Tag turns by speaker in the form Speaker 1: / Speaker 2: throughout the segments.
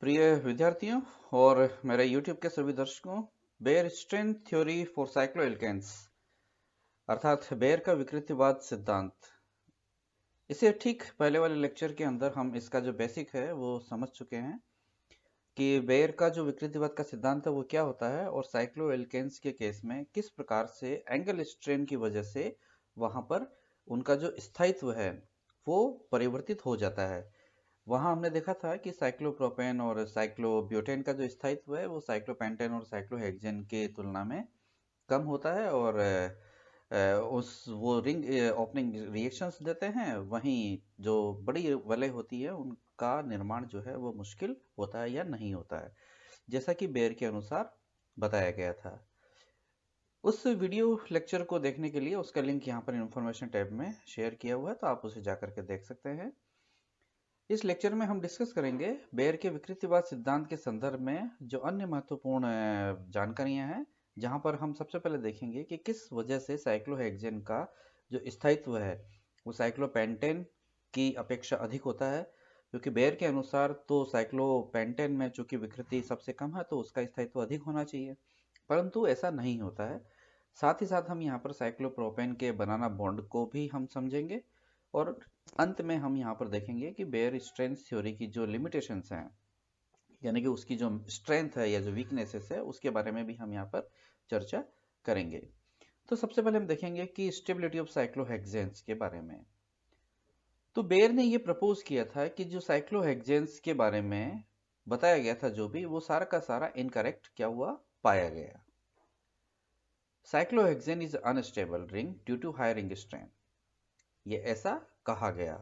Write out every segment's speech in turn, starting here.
Speaker 1: प्रिय विद्यार्थियों और मेरे YouTube के सभी दर्शकों, Baeyer strength theory for cycloalkanes अर्थात बेयर का विकृतिवाद सिद्धांत। इसे ठीक पहले वाले लेक्चर के अंदर हम इसका जो बेसिक है वो समझ चुके हैं कि बेयर का जो विकृतिवाद का सिद्धांत है वो क्या होता है और साइक्लोएल्केन्स के केस में किस प्रकार से एंगल स्ट्रेन की वजह से वहां पर उनका जो स्थायित्व है वो परिवर्तित हो जाता है। वहां हमने देखा था कि साइक्लोप्रोपेन और साइक्लोब्यूटेन का जो स्थायित्व है वो साइक्लोपेंटेन और साइक्लोहेक्सेन के तुलना में कम होता है और उस वो रिंग ओपनिंग रिएक्शंस देते हैं। वहीं जो बड़ी वलय होती है उनका निर्माण जो है वो मुश्किल होता है या नहीं होता है, जैसा कि बेयर के अनुसार बताया गया था। उस वीडियो लेक्चर को देखने के लिए उसका लिंक यहाँ पर इन्फॉर्मेशन टैब में शेयर किया हुआ है, तो आप उसे जाकर के देख सकते हैं। इस लेक्चर में हम डिस्कस करेंगे बेयर के विकृतिवाद सिद्धांत के संदर्भ में जो अन्य महत्वपूर्ण जानकारियां हैं, जहां पर हम सबसे पहले देखेंगे कि किस वजह से साइक्लोहेक्सेन का जो स्थायित्व है वो साइक्लोपेंटेन की अपेक्षा अधिक होता है, क्योंकि बेयर के अनुसार तो साइक्लोपेंटेन में चूंकि विकृति सबसे कम है तो उसका स्थायित्व अधिक होना चाहिए, परंतु ऐसा नहीं होता है। साथ ही साथ हम यहाँ पर साइक्लोप्रोपेन के बनाना बॉन्ड को भी हम समझेंगे और अंत में हम यहाँ पर देखेंगे कि बेयर स्ट्रेंथ थ्योरी की जो लिमिटेशंस हैं, यानी कि उसकी जो स्ट्रेंथ है या जो वीकनेसेस है उसके बारे में भी हम यहाँ पर चर्चा करेंगे। तो सबसे पहले हम देखेंगे कि स्टेबिलिटी ऑफ साइक्लोहेक्सेन्स के बारे में। तो बेयर ने ये प्रपोज किया था कि जो साइक्लोहेक्सेन्स के बारे में बताया गया था जो भी, वो सारा का सारा इनकरेक्ट क्या हुआ पाया गया। Cyclohexane is unstable ring due to high ring strength, ये ऐसा कहा गया।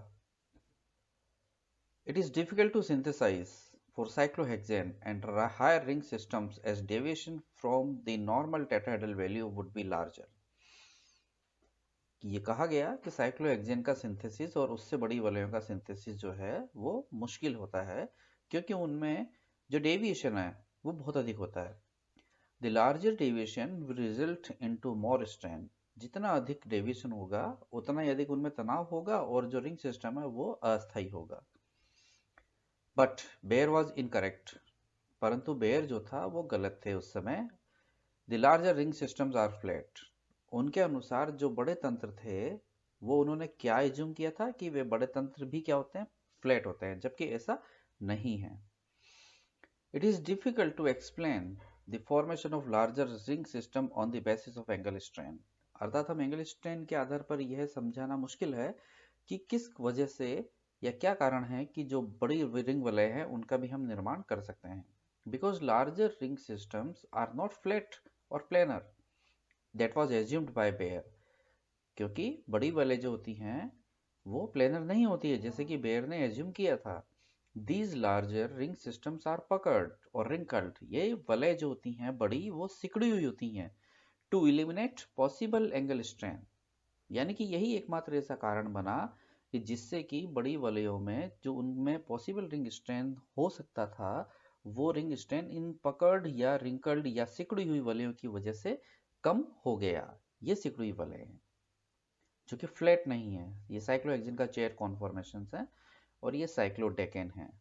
Speaker 1: It is difficult to synthesize for cyclohexane and higher ring systems as deviation from the normal tetrahedral value would be larger. ये कहा गया कि साइक्लोहेक्सेन का synthesis और उससे बड़ी वलयों का सिंथेसिस जो है वो मुश्किल होता है, क्योंकि उनमें जो डेविएशन है वो बहुत अधिक होता है। The larger deviation will result into more strain. जितना अधिक डेविएशन होगा उतना ही अधिक उनमें तनाव होगा और जो रिंग सिस्टम है वो अस्थायी होगा। बट बेयर वॉज इनकरेक्ट, परंतु बेयर जो था वो गलत थे उस समय। The larger ring systems are flat, उनके अनुसार जो बड़े तंत्र थे वो उन्होंने क्या एज्यूम किया था कि वे बड़े तंत्र भी क्या होते हैं, फ्लैट होते हैं, जबकि ऐसा नहीं है। It is difficult to explain the formation of larger ring system on the basis of angle strain, अर्थात हम एंगल स्ट्रेन के आधार पर यह समझाना मुश्किल है कि किस वजह से या क्या कारण है कि जो बड़ी रिंग वलय है उनका भी हम निर्माण कर सकते हैं। Because larger ring systems are not flat और planar, that was assumed by Baeyer, क्योंकि बड़ी वलय जो होती हैं वो प्लेनर नहीं होती है जैसे कि बेयर ने एज्यूम किया था। These larger ring systems are puckered और रिंकल्ड, ये वलय जो होती हैं बड़ी वो सिकड़ी हुई होती हैं to eliminate possible angle strain, यानी कि यही एकमात्र ऐसा कारण बना कि जिससे कि बड़ी वलयों में जो उनमें पॉसिबल रिंग स्ट्रेन हो सकता था वो रिंग स्ट्रेन इन पकड़ या रिंकल्ड या सिकुड़ी हुई वलयों की वजह से कम हो गया। ये सिकुड़ी वलय है जो कि फ्लैट नहीं है। ये साइक्लोहेक्सेन का चेयर कॉन्फॉर्मेशन है और ये साइक्लोडेकेन है।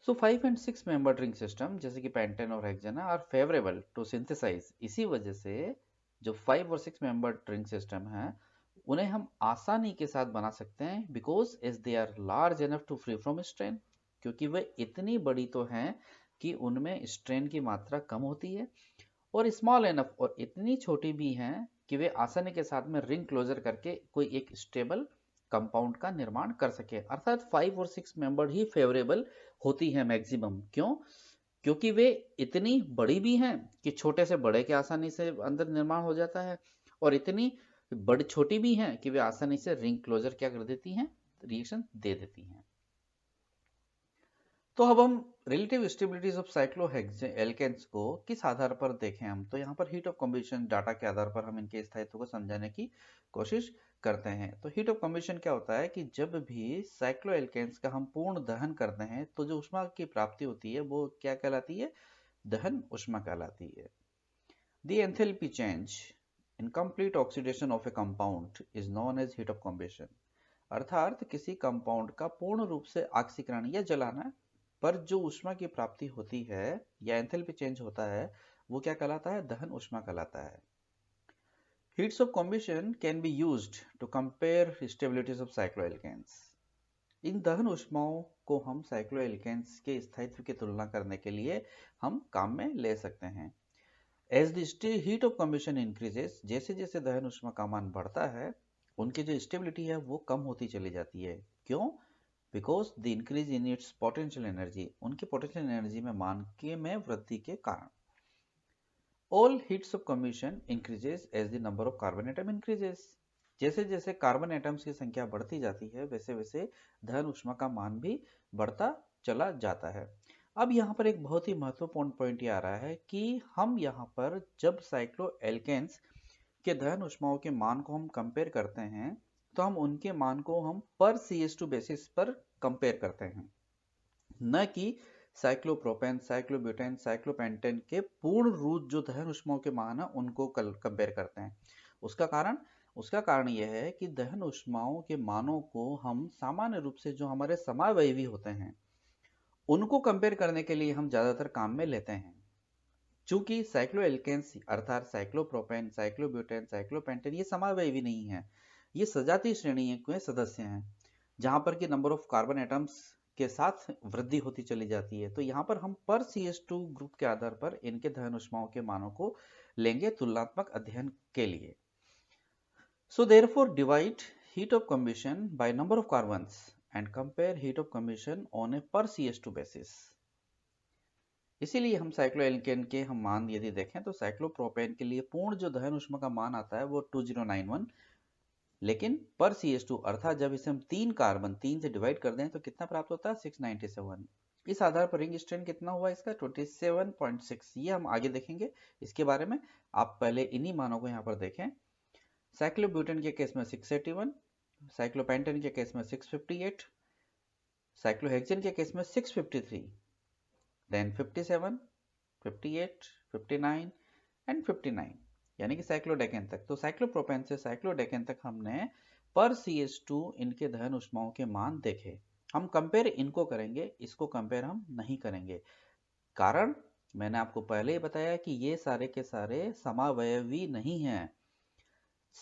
Speaker 1: So 5 and 6 membered ring system जैसे कि पेंटेन और hexane are favourable to synthesise, इसी वजह से जो 5 और 6 मेंबर्ड रिंग सिस्टम है उन्हें हम आसानी के साथ बना सकते हैं, because as they are large enough to free from strain, क्योंकि वे इतनी बड़ी तो हैं कि उनमें स्ट्रेन की मात्रा कम होती है, और स्मॉल एनफ और इतनी छोटी भी हैं कि वे आसानी के साथ में रिंग क्लोजर करके कोई एक स्टेबल कंपाउंड का निर्माण कर सके। अर्थात 5 और 6 मेंबर्ड ही फेवरेबल होती है मैक्सिमम। क्यों? क्योंकि वे इतनी बड़ी भी हैं कि छोटे से बड़े के आसानी से अंदर निर्माण हो जाता है, और इतनी बड़ी छोटी भी हैं कि वे आसानी से रिंग क्लोजर क्या कर देती हैं, रिएक्शन दे देती हैं। तो अब हम रिलेटिव स्टेबिलिटीज ऑफ साइक्लोहेक्सेन्स को किस आधार पर देखें, हम तो यहाँ पर हीट ऑफ कम्बशन डाटा के आधार पर हम इनके स्थायित्व को समझाने की कोशिश करते हैं। तो हीट ऑफ कम्बशन क्या होता है कि जब भी साइक्लोएल्केन्स का हम पूर्ण दहन करते हैं तो जो ऊष्मा की प्राप्ति होती है वो क्या कहलाती है, दहन ऊष्मा कहलाती है। The enthalpy change in complete oxidation of a compound is known as heat of combustion, अर्थात किसी कंपाउंड का पूर्ण रूप से ऑक्सीकरण या जलाना पर जो ऊष्मा की प्राप्ति होती है या एंथैल्पी चेंज होता है वो क्या कहलाता है? दहन ऊष्मा कहलाता है। Heats of combustion can be used to compare stabilities of cycloalkanes. इन दहन ऊष्माओं को हम साइक्लोएल्केन्स के स्थायित्व की तुलना करने के लिए हम काम में ले सकते हैं। As the heat of combustion increases, जैसे जैसे दहन ऊष्मा का मान बढ़ता है उनकी जो स्टेबिलिटी है वो कम होती चली जाती है। क्यों? Because the increase in its potential energy, उनकी पोटेंशियल एनर्जी में मान के में वृद्धि के कारण। All heats of combustion increases as the number of carbon atom increases. जैसे जैसे कार्बन एटम्स की संख्या बढ़ती जाती है वैसे वैसे दहन ऊष्मा का मान भी बढ़ता चला जाता है। अब यहाँ पर एक बहुत ही महत्वपूर्ण पॉइंट ये आ रहा है कि हम यहाँ पर जब साइक्लोएल्केन्स के दहन ऊष्माओं के मान को हम कंपेयर करते हैं तो हम उनके मान को हम पर CS2 बेसिस पर कंपेयर करते हैं, न कि साइक्लोप्रोपेन, साइक्लोब्यूटेन, साइक्लोपेंटेन के पूर्ण रूट जो दहन ऊष्माओं के मान है उनको कंपेयर करते हैं। उसका कारण यह है कि दहन ऊष्माओं के मानों को हम सामान्य रूप से जो हमारे समावयवी होते हैं उनको कंपेयर करने के लिए हम ज्यादातर काम में लेते हैं। चूंकि साइक्लोएल्केन्स अर्थात साइक्लोप्रोपेन, साइक्लोब्यूटेन, साइक्लोपेंटेन ये समावयवी नहीं है, ये सजातीय श्रेणी के सदस्य हैं जहां पर कि नंबर ऑफ कार्बन एटम्स के साथ वृद्धि होती चली जाती है। तो यहाँ पर हम पर CS2 ग्रुप के आधार पर इनके दहन ऊष्माओं के मानों को लेंगे तुलनात्मक अध्ययन के लिए। So therefore divide heat of combustion by number of carbons and compare heat of combustion on a per CS2 basis. इसीलिए हम साइक्लोएल्केन के हम मान यदि देखें तो साइक्लोप्रोपेन के लिए पूर्ण जो दहन ऊष्मा का मान आता है वो 2091, लेकिन पर CS2 अर्थात जब इसे हम 3 से डिवाइड कर दें तो कितना प्राप्त होता है? 697। इस आधार पर रिंग स्ट्रेन कितना हुआ इसका? 27.6। ये हम आगे देखेंगे इसके बारे में, आप पहले इन्हीं मानों को यहाँ पर देखें। साइक्लोब्यूटेन के केस में 681, साइक्लोपेंटेन के केस में 658, साइक्लोहेक्सेन के केस में 653, देन 57, 58, 59 एंड 59, यानी कि साइक्लोडेकेन तक। तो साइक्लोप्रोपेन से साइक्लोडेकेन तक हमने पर CS2 इनके दहन ऊष्माओं के मान देखे। हम कंपेयर इनको करेंगे, इसको कंपेयर हम नहीं करेंगे। कारण मैंने आपको पहले ही बताया कि ये सारे के सारे समावयवी नहीं हैं।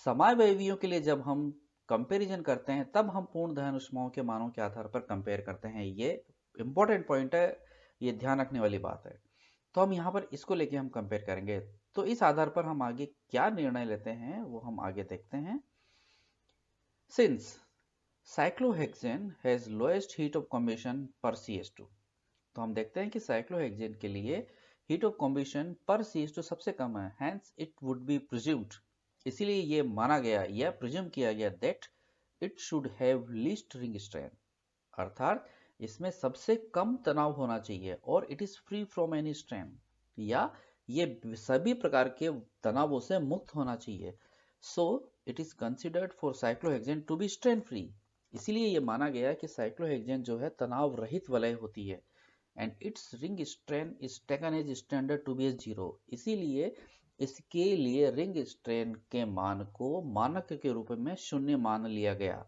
Speaker 1: समावयवियों के लिए जब हम कंपैरिजन करते हैं तब हम पूर्ण दहन ऊष्माओं के मानों के आधार पर कंपेयर करते हैं। ये इंपॉर्टेंट पॉइंट है, ये ध्यान रखने वाली बात है। तो हम यहाँ पर इसको लेके हम कंपेयर करेंगे। तो इस आधार पर हम आगे क्या निर्णय लेते हैं वो हम आगे देखते हैं। Since cyclohexane has lowest heat of combination पर CS2, तो हम देखते हैं कि साइक्लोहेक्सेन के लिए हीट ऑफ कॉम्बिशन पर CS2 सबसे कम है। Hence it would be presumed, इसीलिए ये माना गया या प्रिज्यूम किया गया that it should have least ring strain, अर्थात इसमें सबसे कम तनाव होना चाहिए, और it is free from any strain, या ये सभी प्रकार के तनावों से मुक्त होना चाहिए। So it is considered for cyclohexane to be strain free, इसीलिए ये माना गया कि साइक्लोहेक्सेन जो है तनाव रहित वलय होती है। And its ring strain is taken as standard to be as 0, इसीलिए इसके लिए रिंग स्ट्रेन के मान को मानक के रूप में 0 मान लिया गया,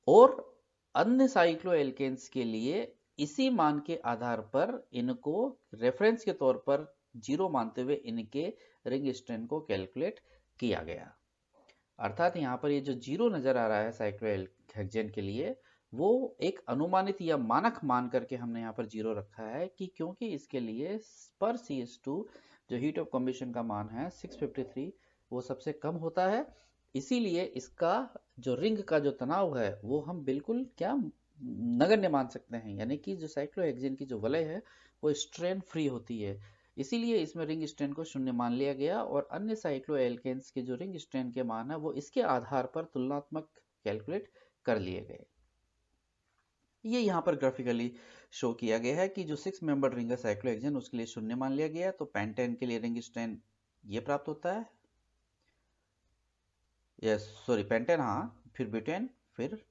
Speaker 1: और अन्य साइक्लोएल्केन्स के लिए इसी मान के आधार पर इनको रेफरेंस के तौर पर 0 मानते हुए इनके रिंग स्ट्रेन को कैलकुलेट किया गया। अर्थात यहाँ पर ये जो 0 नजर आ रहा है साइक्लोहेक्सेन के लिए, वो एक अनुमानित या मानक मान करके हमने यहाँ पर 0 रखा है, कि क्योंकि इसके लिए पर CS2 जो हीट ऑफ कॉम्बिशन का मान है 653 वो सबसे कम होता है, इसीलिए इसका जो रिंग का जो तनाव है वो हम बिल्कुल क्या नगण्य मान सकते हैं, यानी कि जो साइक्लोहेक्सेन की जो वलय है वो स्ट्रेन फ्री होती है, इसीलिए इसमें रिंग स्ट्रेन को 0 मान लिया गया, और अन्य साइक्लोएल्केन्स के जो रिंग स्ट्रेन के मान है वो इसके आधार पर तुलनात्मक कैलकुलेट कर लिए गए। ये यहाँ पर ग्राफिकली शो किया गया है कि जो 6 मेंबर रिंग है साइक्लोहेक्सेन उसके लिए 0 मान लिया गया, तो पेंटेन के लिए रिंग स्ट्रेन ये प्राप्त होता है, यस सॉरी पेंटेन, हाँ, फिर ब्यूटेन, फिर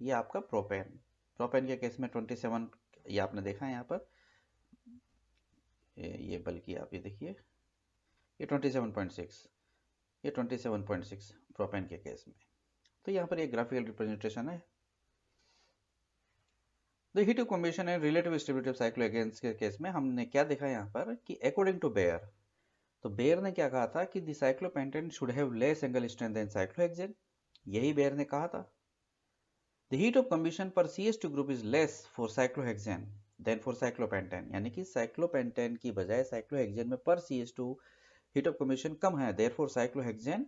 Speaker 1: ये आपका प्रोपेन के केस में 27, ये आपने देखा है यहाँ पर, ये बल्कि आप ये देखिए ये 27.6, ये 27.6 प्रोपेन के केस में। तो यहाँ पर एक ग्राफिकल रिप्रेजेंटेशन है। The heat of combination and relative stability of cyclohexanes के केस में हमने क्या देखा यहाँ पर कि अकॉर्डिंग टू बेयर, तो बेयर ने क्या कहा था कि the cyclopentane should have less angle strength than cyclohexane, यही बेयर ने कहा था। द हीट ऑफ कॉम्बिनेशन पर CH2 group is less for cyclohexane than for cyclopentane, यानी कि साइक्लोपेंटेन की बजाय साइक्लोहेक्सेन में पर CH2 हीट ऑफ कॉम्बिनेशन कम है, देयरफॉर साइक्लोहेक्सेन,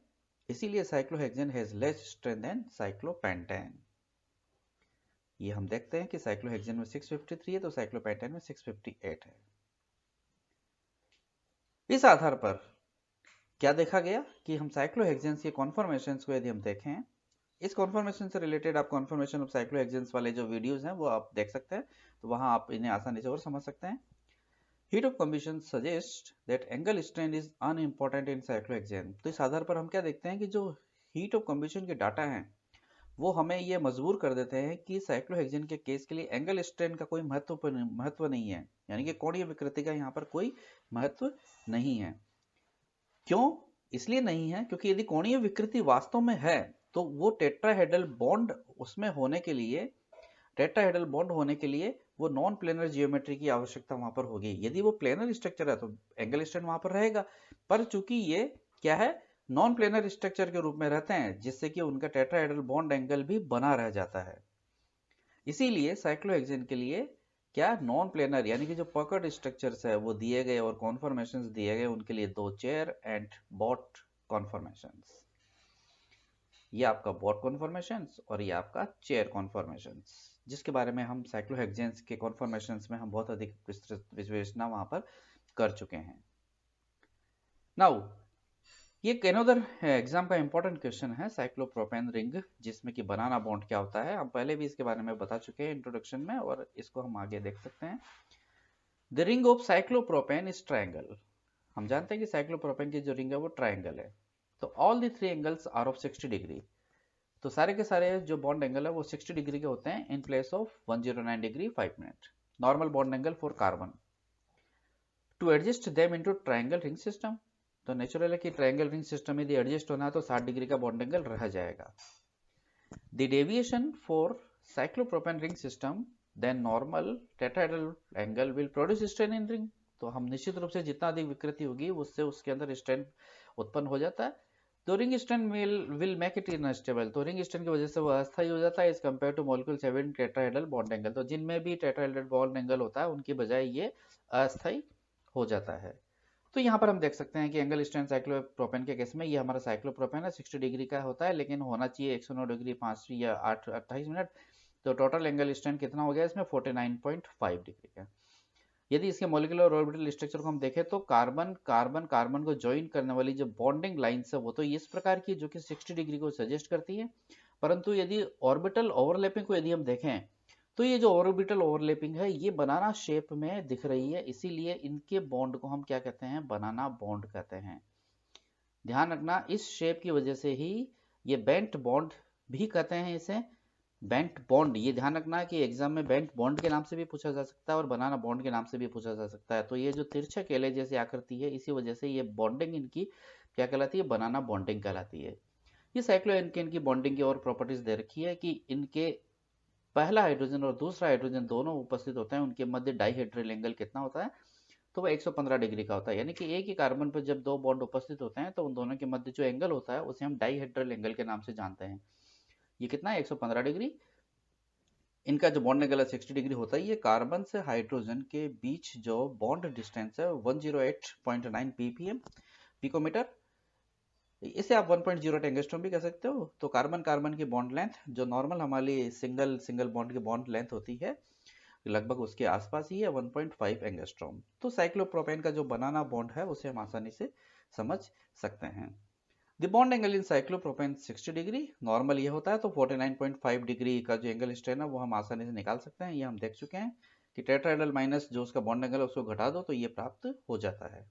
Speaker 1: इसीलिए cyclohexane has less strength than cyclopentane. ये हम देखते हैं कि साइक्लोहेक्सेन में 653 है तो साइक्लोपेंटेन में 658 है। इस आधार पर क्या देखा गया कि हम साइक्लोहेक्सेन्स के कॉन्फॉर्मेशंस को यदि हम देखें, इस कॉन्फॉर्मेशन से रिलेटेड आप कॉन्फॉर्मेशन ऑफ साइक्लोहेक्सेन्स वाले जो वीडियोस हैं वो आप देख सकते हैं, तो वहां आप इन्हें आसानी से और समझ सकते हैं। Heat of combination suggest that angle strength is unimportant in cyclohexane. तो इस आधार पर हम क्या देखते हैं कि जो हीट ऑफ कॉम्बिनेशन के डाटा हैं वो हमें ये मजबूर कर देते हैं कि साइक्लोहेक्सेन के केस के लिए एंगल स्ट्रेंथ का कोई महत्व नहीं है, यानी कि कोणीय विकृति का यहाँ पर कोई महत्व नहीं है। क्यों? इसलिए नहीं है क्योंकि यदि कोणीय विकृति वास्तव में है तो वो टेट्राहेड्रल बॉन्ड उसमें होने के लिए, टेट्राहेड्रल बॉन्ड होने के लिए वो नॉन प्लेनर जियोमेट्री की आवश्यकता वहां पर होगी। यदि वो प्लेनर स्ट्रक्चर है तो एंगल स्ट्रेंथ वहां पर रहेगा, पर चूंकि ये क्या है, नॉन प्लेनर स्ट्रक्चर के रूप में रहते हैं, जिससे कि उनका टेट्राहेड्रल बॉन्ड एंगल भी बना रह जाता है। इसीलिए साइक्लोहेक्सेन के लिए क्या नॉन प्लेनर यानी कि जो पकड़ स्ट्रक्चर्स है वो दिए गए और कॉन्फॉर्मेशंस दिए गए, उनके लिए 2 चेयर एंड बॉट कॉन्फॉर्मेशंस। ये आपका बॉट कॉन्फॉर्मेशंस और ये आपका चेयर कॉन्फॉर्मेशंस, जिसके बारे में हम साइक्लोहेक्सेन्स के कॉन्फॉर्मेशंस में हम बहुत अधिक विस्तृत विश्लेषण वहां पर कर चुके हैं। नाउ ये अनदर एग्जाम का इंपॉर्टेंट क्वेश्चन है साइक्लोप्रोपेन रिंग, जिसमें कि बनाना बॉन्ड क्या होता है। हम पहले भी इसके बारे में बता चुके हैं इंट्रोडक्शन में और इसको हम आगे देख सकते हैं। The ring of cyclopropane is triangle. हम जानते हैं कि साइक्लोप्रोपेन की जो रिंग है वो ट्रायंगल है। तो all the 3 angles are of 60 degree. तो सारे के सारे जो बॉन्ड एंगल है वो 60 डिग्री के होते हैं in place of 109 degree 5 minute. Normal bond angle for carbon. To adjust them into triangle ring system, तो नेचुरल है कि ट्रायंगल रिंग सिस्टम यदि एडजस्ट होना है तो 60 डिग्री का बॉन्ड एंगल रह जाएगा। The deviation for cyclopropane ring system then normal tetrahedral angle will produce strain in ring. तो हम निश्चित रूप से जितना अधिक विकृति होगी उससे उसके अंदर स्ट्रेन उत्पन्न हो जाता है। तो ring strain will make it unstable. तो रिंग स्ट्रेन की वजह से वो अस्थायी हो जाता है as compare to molecule 7 tetrahedral bond angle. तो जिनमें भी टेट्राहेड्रल बॉन्ड एंगल होता है उनकी बजाय ये अस्थायी हो जाता है। तो यहाँ पर हम देख सकते हैं कि एंगल स्ट्रेंथ साइक्लोप्रोपेन के केस में ये हमारा साइक्लोप्रोपेन है 60 डिग्री का होता है, लेकिन होना चाहिए 109 डिग्री 5 या 28 मिनट। तो टोटल एंगल स्ट्रेंथ कितना हो गया इसमें 49.5 डिग्री का। यदि इसके मॉलिक्यूलर ऑर्बिटल स्ट्रक्चर को हम देखें तो कार्बन कार्बन कार्बन को ज्वाइन करने वाली जो बॉन्डिंग लाइंस है वो तो इस प्रकार की जो कि 60 डिग्री को सजेस्ट करती है, परंतु यदि ऑर्बिटल ओवरलैपिंग को यदि हम देखें तो ये जो ऑर्बिटल ओवरलैपिंग है ये बनाना शेप में दिख रही है, इसीलिए इनके बॉन्ड को हम क्या कहते हैं, बनाना बॉन्ड कहते हैं। ध्यान रखना इस शेप की वजह से ही ये बेंट बॉन्ड भी कहते हैं इसे, बेंट बॉन्ड। ये ध्यान रखना कि एग्जाम में बेंट बॉन्ड के नाम से भी पूछा जा सकता है और बनाना बॉन्ड के नाम से भी पूछा जा सकता है। तो ये जो तिरछे केले जैसी आकृति है इसी वजह से ये बॉन्डिंग इनकी क्या कहलाती है, बनाना बॉन्डिंग कहलाती है। ये साइक्लोएल्केन की बॉन्डिंग की और प्रॉपर्टीज दे रखी है कि इनके पहला हाइड्रोजन और दूसरा हाइड्रोजन दोनों उपस्थित होते हैं, उनके मध्य डाइहेड्रल एंगल कितना होता है, तो वह 115 डिग्री का होता है। यानी कि एक ही कार्बन पर जब 2 बॉन्ड उपस्थित होते हैं तो उन दोनों के मध्य जो एंगल होता है उसे हम डाइहेड्रल एंगल के नाम से जानते हैं। ये कितना है, 115 डिग्री। इनका जो बॉन्ड एंगल है 60 डिग्री होता है। ये कार्बन से हाइड्रोजन के बीच जो बॉन्ड डिस्टेंस है 108.9 ppm पिकोमीटर, इसे आप 1.08 एंगस्ट्रॉम भी कह सकते हो। तो कार्बन कार्बन की बॉन्ड लेंथ जो नॉर्मल हमारी सिंगल बॉन्ड की बॉन्ड लेंथ होती है लगभग उसके आसपास ही है 1.5 एंगस्ट्रॉम। तो साइक्लोप्रोपेन का जो बनाना बॉन्ड है उसे हम आसानी से समझ सकते हैं। The bond angle in cyclopropane 60 degree, normal ये होता है तो 49.5 डिग्री का जो एंगल स्ट्रेन है वो हम आसानी से निकाल सकते हैं। ये हम देख चुके हैं कि टेट्राहेड्रल माइनस जो उसका बॉन्ड एंगल है उसको घटा दो तो ये प्राप्त हो जाता है।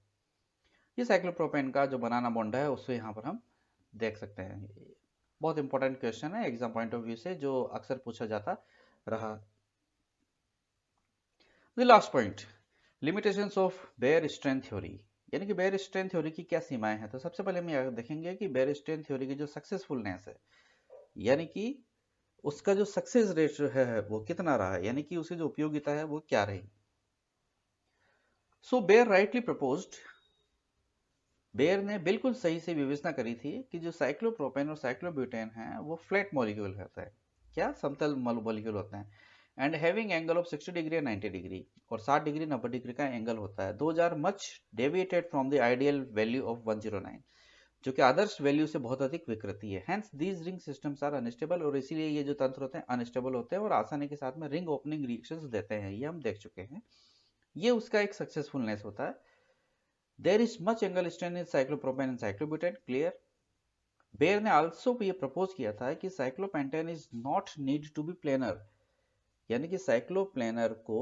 Speaker 1: ये साइक्लोप्रोपेन का जो बनाना बॉन्ड है उससे यहाँ पर हम देख सकते हैं। बहुत इंपॉर्टेंट क्वेश्चन है एग्जाम पॉइंट ऑफ व्यू से जो अक्सर पूछा जाता रहा। The last point, limitations of Baeyer strength theory, यानी कि बेयर स्ट्रेंथ थ्योरी की क्या सीमाएं हैं। तो सबसे पहले हम यह देखेंगे कि बेयर स्ट्रेंथ थ्योरी की जो सक्सेसफुलनेस है यानी कि उसका जो सक्सेस रेट है वो कितना रहा, यानी कि उसकी जो उपयोगिता है वो क्या रही। सो बेयर राइटली प्रपोज्ड, बेयर ने बिल्कुल सही से विवेचना करी थी कि जो साइक्लोप्रोपेन और साइक्लोब्यूटेन है वो फ्लैट मॉलिक्यूल होता है, क्या समतल मॉलिक्यूल होते हैं, and having angle of 60 degree and 90 degree, और 60 डिग्री 90 डिग्री का एंगल होता है। Those are much deviated from the ideal value of 109, जो कि आदर्श वैल्यू से बहुत अधिक विकृति है। Hence these ring systems are unstable, और इसीलिए ये जो तंत्र होते हैं अनस्टेबल होते हैं और आसानी के साथ में रिंग ओपनिंग रिएक्शंस देते हैं, ये हम देख चुके हैं। ये उसका एक सक्सेसफुलनेस होता है। There is much angle strength in cyclopropane and cyclobutane, clear. Baeyer ने आल्सो ये प्रपोज किया था कि cyclopentane is not need to be planar, यानी कि साइक्लोप्लेनर को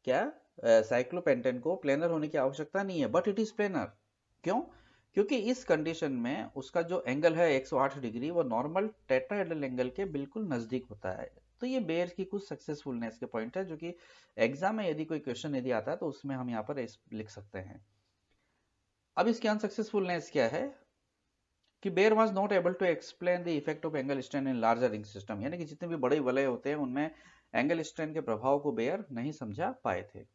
Speaker 1: क्या साइक्लोपेंटेन को प्लेनर होने की आवश्यकता नहीं है, बट इट इज प्लेनर। क्यों? क्योंकि इस कंडीशन में उसका जो एंगल है 108 डिग्री वो नॉर्मल टेट्राहेड्रल एंगल के बिल्कुल नजदीक होता है। तो ये बेयर की कुछ सक्सेसफुलनेस के पॉइंट है, जो कि एग्जाम में यदि कोई क्वेश्चन यदि आता है तो उसमें हम यहाँ पर लिख सकते हैं। अब इसकी अनसक्सेसफुलनेस क्या है कि Baeyer was not able to explain the effect of angle strain in larger ring system, यानी कि जितने भी बड़े वलय होते हैं उनमें एंगल स्ट्रेन के प्रभाव को बेयर नहीं समझा पाए थे।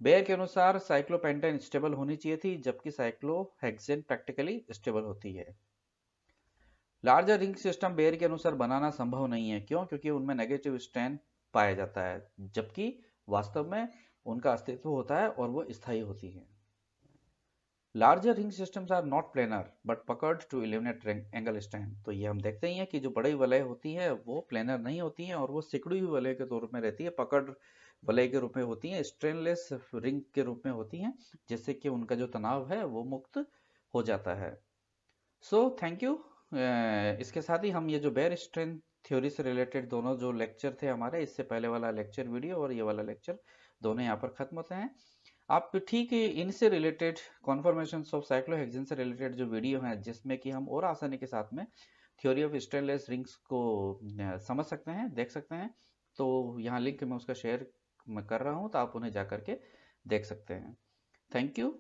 Speaker 1: बेयर के अनुसार साइक्लोपेंटेन स्टेबल होनी चाहिए थी, जबकि साइक्लोहेक्सेन प्रैक्टिकली स्टेबल होती है। लार्जर रिंग सिस्टम बेयर के अनुसार बनाना संभव नहीं है, क्यों? क्योंकि उनमें नेगेटिव स्ट्रेन पाया जाता है, जबकि वास्तव में उनका अस्तित्व होता है और वो स्थायी होती है। Larger ring systems are not planar but puckered to eliminate angle strain. तो ये हम देखते ही हैं कि जो बड़ी वलय होती है वो प्लेनर नहीं होती हैं और वो सिकुड़ी हुई वलय के रूप में रहती है, पकड़ वलय के रूप में होती हैं, स्ट्रेनलेस रिंग के रूप में होती हैं, जिससे कि उनका जो तनाव है वो मुक्त हो जाता है। So thank you. इसके साथ ही हम ये जो बेयर स्ट्रेन थ्योरी से रिलेटेड दोनों जो लेक्चर थे हमारे, इससे पहले वाला लेक्चर वीडियो और ये वाला लेक्चर दोनों यहाँ पर खत्म होते हैं। आप ठीक इनसे रिलेटेड कॉन्फर्मेशन ऑफ साइक्लोहेक्सेन से रिलेटेड जो वीडियो हैं जिसमें कि हम और आसानी के साथ में थ्योरी ऑफ स्टेनलेस रिंग्स को समझ सकते हैं, देख सकते हैं, तो यहाँ लिंक मैं उसका शेयर मैं कर रहा हूँ, तो आप उन्हें जा करके देख सकते हैं। Thank you.